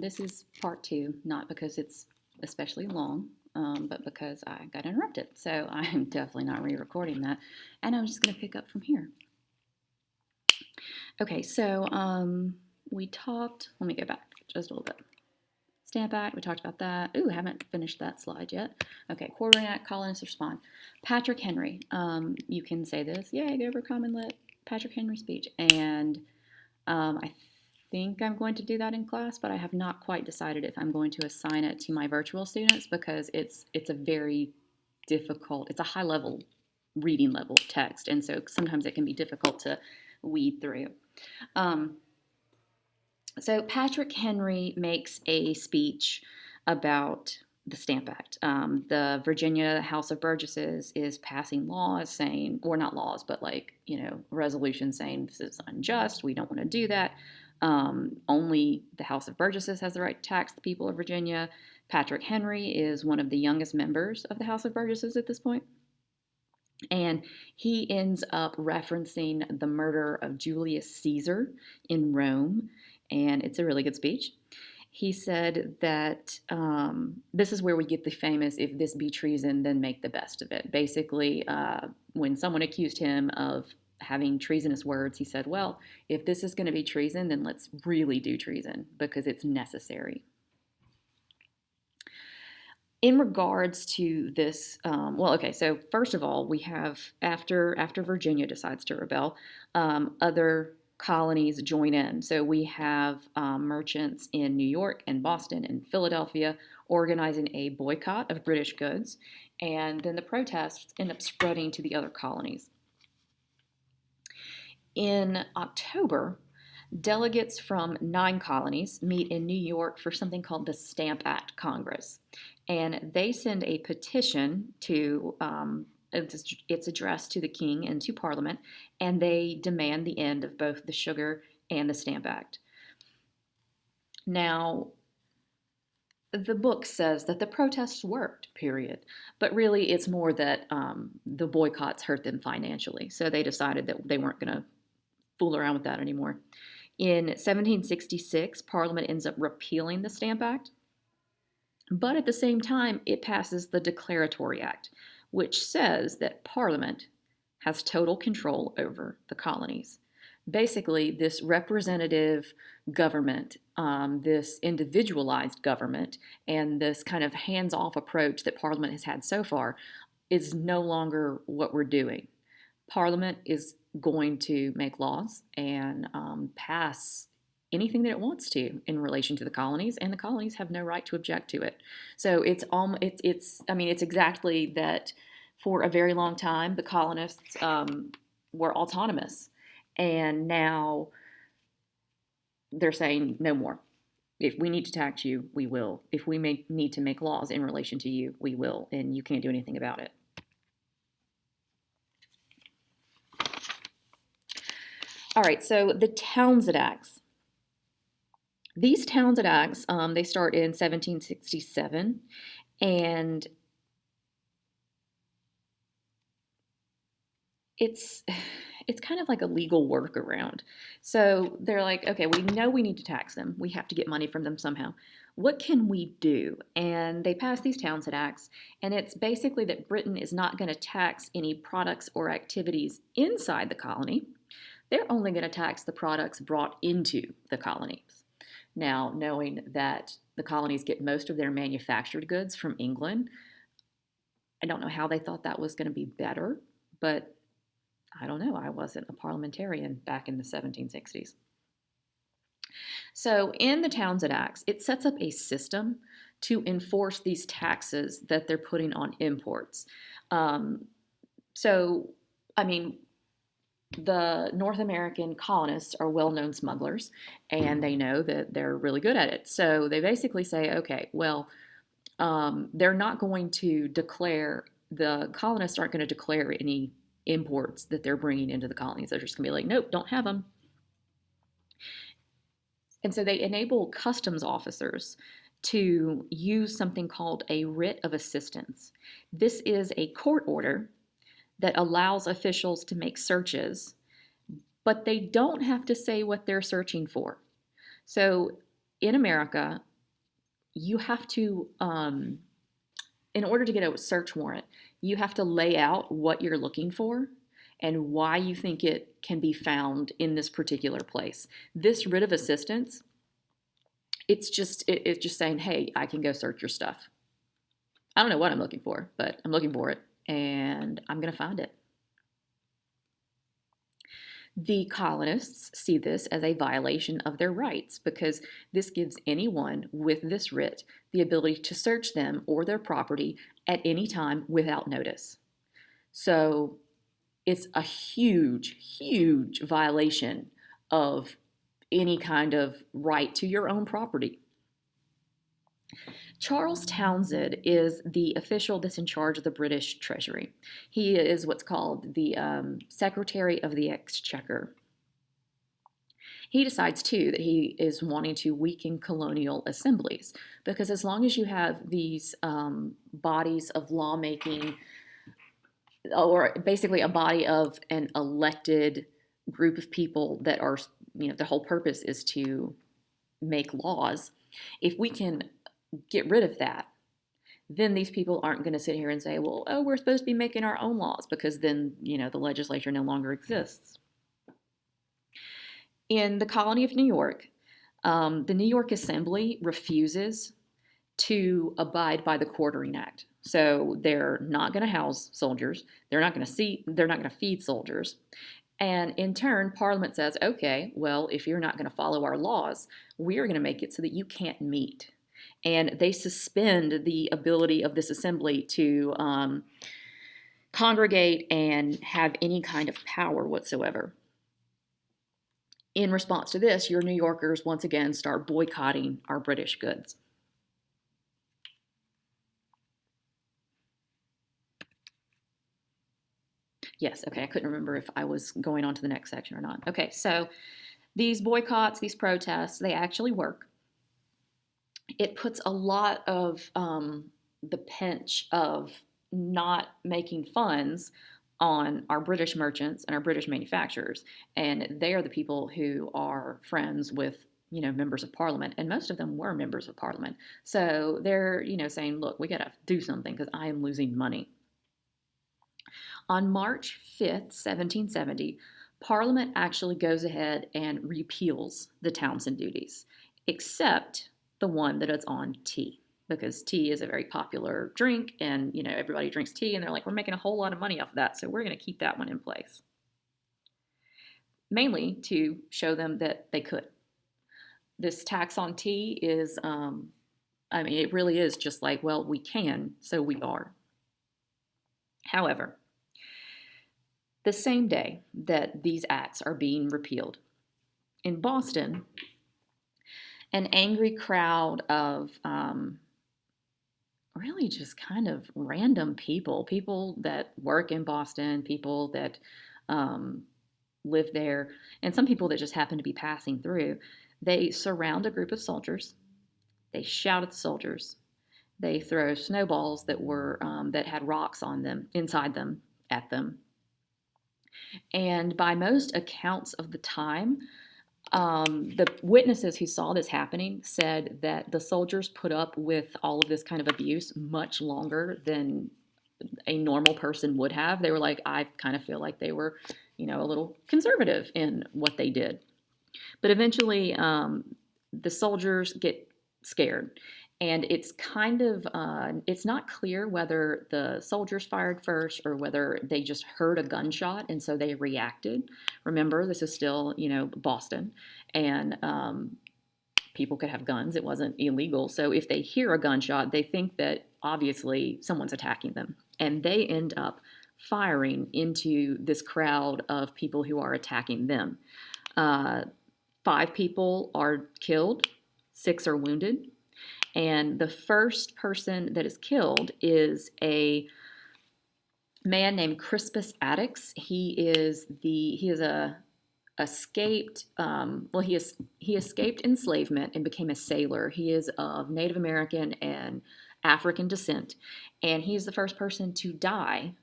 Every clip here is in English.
This is part two, not because it's especially long, but because I got interrupted. So I'm definitely not re recording that. And I'm just going to pick up from here. Okay, so we talked, let me go back just a little bit. Stamp Act, we talked about that. Ooh, haven't finished that slide yet. Okay, Quartering Act, colonists respond. Patrick Henry, you can say this, yay, go over Common Lit, Patrick Henry speech. And I think I'm going to do that in class, but I have not quite decided if I'm going to assign it to my virtual students because it's a very difficult, it's a high level reading level text, and so sometimes it can be difficult to weed through. So Patrick Henry makes a speech about the Stamp Act. The Virginia House of Burgesses is passing laws saying, or not laws, but resolutions saying this is unjust. We don't want to do that. Only the House of Burgesses has the right to tax the people of Virginia. Patrick Henry is one of the youngest members of the House of Burgesses at this point. And he ends up referencing the murder of Julius Caesar in Rome, and it's a really good speech. He said that this is where we get the famous, if this be treason, then make the best of it. Basically, when someone accused him of having treasonous words, he said, well, if this is going to be treason, then let's really do treason because it's necessary. In regards to this, so first of all, we have, after Virginia decides to rebel, other colonies join in. So we have merchants in New York and Boston and Philadelphia organizing a boycott of British goods, and then the protests end up spreading to the other colonies. In October, delegates from 9 colonies meet in New York for something called the Stamp Act Congress. And they send a petition to, it's addressed to the king and to Parliament, and they demand the end of both the Sugar and the Stamp Act. Now, the book says that the protests worked, period. But really, it's more that the boycotts hurt them financially. So they decided that they weren't going to fool around with that anymore. In 1766, Parliament ends up repealing the Stamp Act, but at the same time, it passes the Declaratory Act, which says that Parliament has total control over the colonies. Basically, this representative government, this individualized government, and this kind of hands-off approach that Parliament has had so far is no longer what we're doing. Parliament is going to make laws and pass anything that it wants to in relation to the colonies, and the colonies have no right to object to it. So it's exactly that. For a very long time, the colonists were autonomous, and now they're saying no more. If we need to tax you, we will. If we need to make laws in relation to you, we will, and you can't do anything about it. All right, so the Townshend Acts. These Townshend Acts, they start in 1767, and it's kind of like a legal workaround. So they're like, okay, we know we need to tax them. We have to get money from them somehow. What can we do? And they pass these Townshend Acts, and it's basically that Britain is not going to tax any products or activities inside the colony. They're only going to tax the products brought into the colonies. Now, knowing that the colonies get most of their manufactured goods from England, I don't know how they thought that was going to be better, but I don't know. I wasn't a parliamentarian back in the 1760s. So in the Townshend Acts, it sets up a system to enforce these taxes that they're putting on imports. The North American colonists are well-known smugglers, and they know that they're really good at it. So they basically say, okay, well, they're not going to declare, the colonists aren't going to declare any imports that they're bringing into the colonies. They're just going to be like, nope, don't have them. And so they enable customs officers to use something called a writ of assistance. This is a court order that allows officials to make searches, but they don't have to say what they're searching for. So in America, you have to, in order to get a search warrant, you have to lay out what you're looking for and why you think it can be found in this particular place. This writ of assistance, it's just saying, hey, I can go search your stuff. I don't know what I'm looking for, but I'm looking for it, and I'm going to find it. The colonists see this as a violation of their rights because this gives anyone with this writ the ability to search them or their property at any time without notice. So it's a huge, huge violation of any kind of right to your own property. Charles Townshend is the official that's in charge of the British Treasury. He is what's called the Secretary of the Exchequer. He decides, too, that he is wanting to weaken colonial assemblies because as long as you have these bodies of lawmaking, or basically a body of an elected group of people that are, the whole purpose is to make laws, if we can get rid of that, then these people aren't going to sit here and say, well, oh, we're supposed to be making our own laws, because then, the legislature no longer exists. In the colony of New York, the New York Assembly refuses to abide by the Quartering Act. So they're not going to house soldiers. They're not going to feed soldiers. And in turn, Parliament says, okay, well, if you're not going to follow our laws, we are going to make it so that you can't meet. And they suspend the ability of this assembly to congregate and have any kind of power whatsoever. In response to this, your New Yorkers once again start boycotting our British goods. Yes, okay, I couldn't remember if I was going on to the next section or not. Okay, so these boycotts, these protests, they actually work. It puts a lot of the pinch of not making funds on our British merchants and our British manufacturers. And they are the people who are friends with, members of Parliament. And most of them were members of Parliament. So they're, saying, look, we got to do something because I am losing money. On March 5th, 1770, Parliament actually goes ahead and repeals the Townshend duties, except the one that is on tea, because tea is a very popular drink and, everybody drinks tea and they're like, we're making a whole lot of money off of that, so we're going to keep that one in place. Mainly to show them that they could. This tax on tea is, it really is just like, well, we can, so we are. However, the same day that these acts are being repealed, in Boston, an angry crowd of really just kind of random people that work in Boston, people that live there, and some people that just happen to be passing through, they surround a group of soldiers. They shout at the soldiers. They throw snowballs that had rocks on them, inside them, at them. And by most accounts of the time, the witnesses who saw this happening said that the soldiers put up with all of this kind of abuse much longer than a normal person would have. They were like, I kind of feel like they were, a little conservative in what they did. But eventually, the soldiers get scared. And it's kind of, it's not clear whether the soldiers fired first or whether they just heard a gunshot and so they reacted. Remember, this is still, Boston, and people could have guns. It wasn't illegal. So if they hear a gunshot, they think that obviously someone's attacking them. And they end up firing into this crowd of people who are attacking them. 5 people are killed, 6 are wounded. And the first person that is killed is a man named Crispus Attucks. He escaped enslavement and became a sailor. He is of Native American and African descent, and he's the first person to die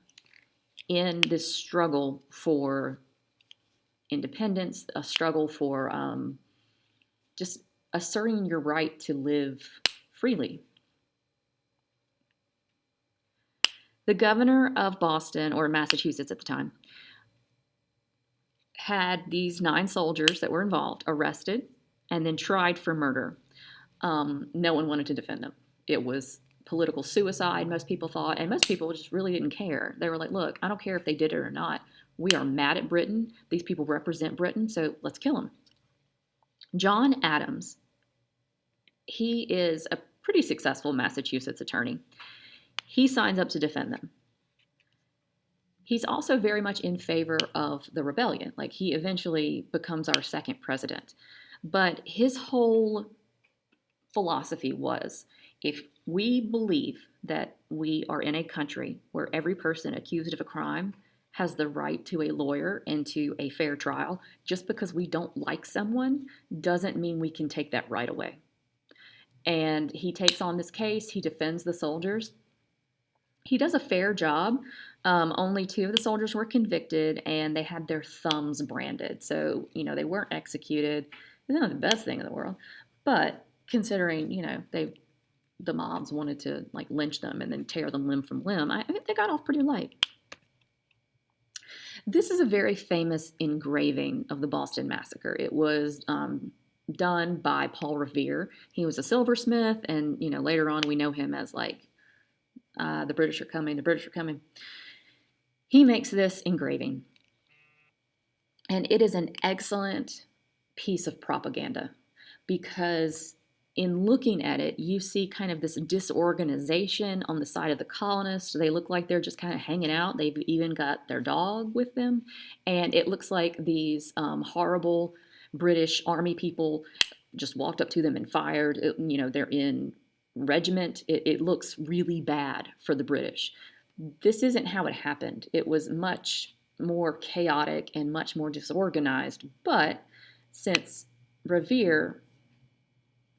in this struggle for independence, a struggle for just asserting your right to live freely. The governor of Boston, or Massachusetts at the time, had these 9 soldiers that were involved arrested and then tried for murder. No one wanted to defend them. It was political suicide, most people thought, and most people just really didn't care. They were like, look, I don't care if they did it or not. We are mad at Britain. These people represent Britain, so let's kill them. John Adams, he is a pretty successful Massachusetts attorney. He signs up to defend them. He's also very much in favor of the rebellion. Like, he eventually becomes our second president. But his whole philosophy was, if we believe that we are in a country where every person accused of a crime has the right to a lawyer and to a fair trial, just because we don't like someone doesn't mean we can take that right away. And he takes on this case. He defends the soldiers. He does a fair job. Only 2 of the soldiers were convicted, and they had their thumbs branded. So, they weren't executed. It's not the best thing in the world. But considering, the mobs wanted to, lynch them and then tear them limb from limb, I think they got off pretty light. This is a very famous engraving of the Boston Massacre. It was done by Paul Revere. He was a silversmith, and, later on we know him as, the British are coming, the British are coming. He makes this engraving, and it is an excellent piece of propaganda because in looking at it, you see kind of this disorganization on the side of the colonists. They look like they're just kind of hanging out. They've even got their dog with them, and it looks like these horrible British army people just walked up to them and fired. They're in regiment. It looks really bad for the British. This isn't how it happened. It was much more chaotic and much more disorganized. But since Revere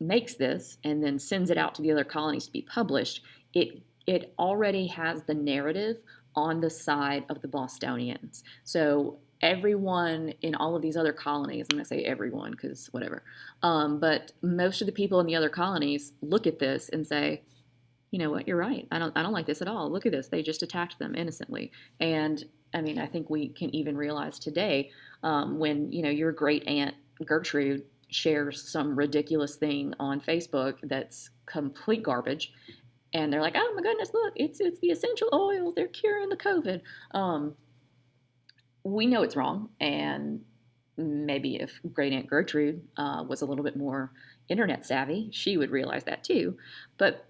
makes this and then sends it out to the other colonies to be published, it already has the narrative on the side of the Bostonians. So everyone in all of these other colonies, I'm going to say everyone because whatever, but most of the people in the other colonies look at this and say, you know what, you're right. I don't like this at all. Look at this. They just attacked them innocently. And I think we can even realize today when, your great aunt Gertrude shares some ridiculous thing on Facebook that's complete garbage. And they're like, oh my goodness, look, it's the essential oils. They're curing the COVID. We know it's wrong. And maybe if great aunt Gertrude was a little bit more internet savvy, she would realize that too. But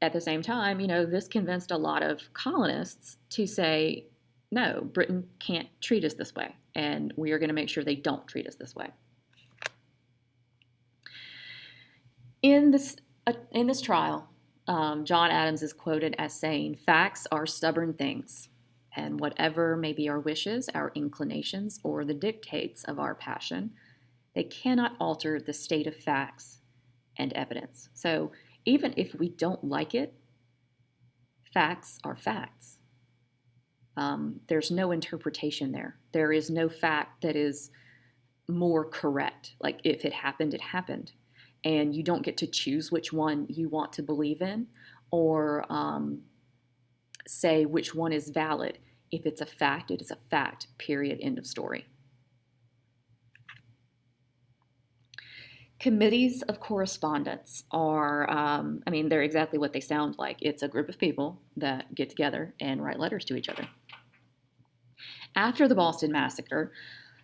at the same time, this convinced a lot of colonists to say, no, Britain can't treat us this way, and we are going to make sure they don't treat us this way. In this trial, John Adams is quoted as saying, facts are stubborn things, and whatever may be our wishes, our inclinations, or the dictates of our passion, they cannot alter the state of facts and evidence. So even if we don't like it, facts are facts. There's no interpretation there. There is no fact that is more correct. Like, if it happened, it happened. And you don't get to choose which one you want to believe in or say which one is valid. If it's a fact, it is a fact, period, end of story. Committees of correspondence are, they're exactly what they sound like. It's a group of people that get together and write letters to each other. After the Boston Massacre,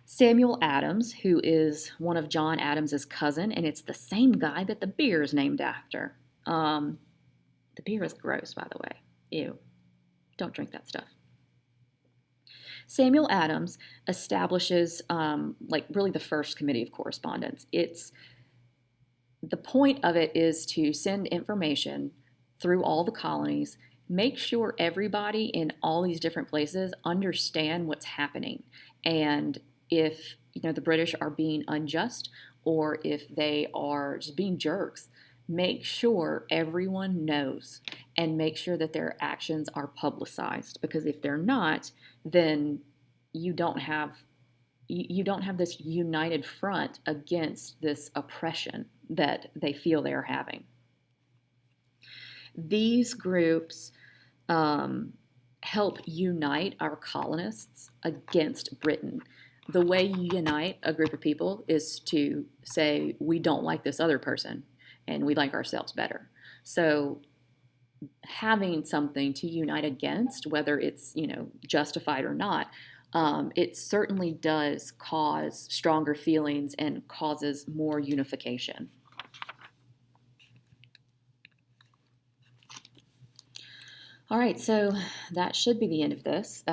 Samuel Adams, who is one of John Adams's cousin, and it's the same guy that the beer is named after. The beer is gross, by the way. Ew. Don't drink that stuff. Samuel Adams establishes, really the first committee of correspondence. The point of it is to send information through all the colonies, make sure everybody in all these different places understand what's happening. And if, the British are being unjust or if they are just being jerks, make sure everyone knows and make sure that their actions are publicized. Because if they're not, then you don't have this united front against this oppression that they feel they're having. These groups help unite our colonists against Britain. The way you unite a group of people is to say, we don't like this other person and we like ourselves better. So having something to unite against, whether it's justified or not, it certainly does cause stronger feelings and causes more unification. All right, so that should be the end of this.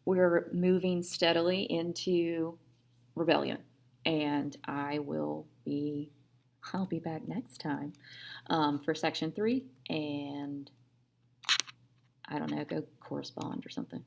We're moving steadily into rebellion, and I'll be back next time for section 3, and I don't know, go correspond or something.